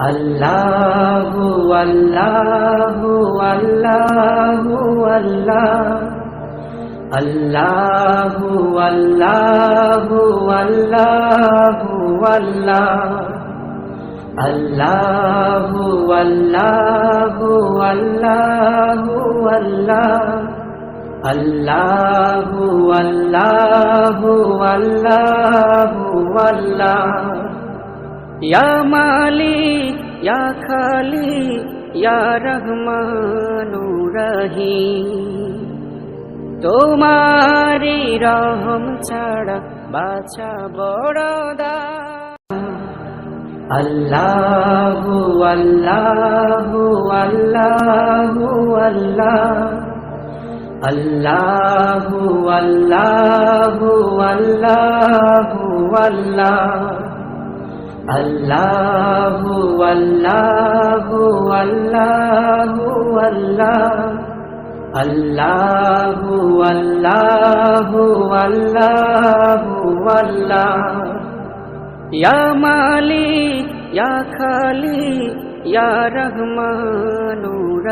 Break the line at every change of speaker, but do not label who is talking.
আল্লাহু আল্লাহু আল্লাহু আল্লাহ আল্লাহু আল্লাহু আল্লাহু আল্লাহ আল্লাহু আল্লাহু আল্লাহ আল্লাহু আল্লাহু আল্লাহ ইয়া মালিক ইয়া খালিক ইয়া রহমানু রহিম তোমারি রহম ছাড়া বাছা বড় আল্লাহু আল্লাহু আল্লাহু আল্লাহু আল্লাহু আল্লাহু আল্লাহু আল্লাহু আল্লাহু আল্লাহু আল্লাহু আল্লাহু ইয়া মালিক ইয়া খালিক ইয়া রহমানুর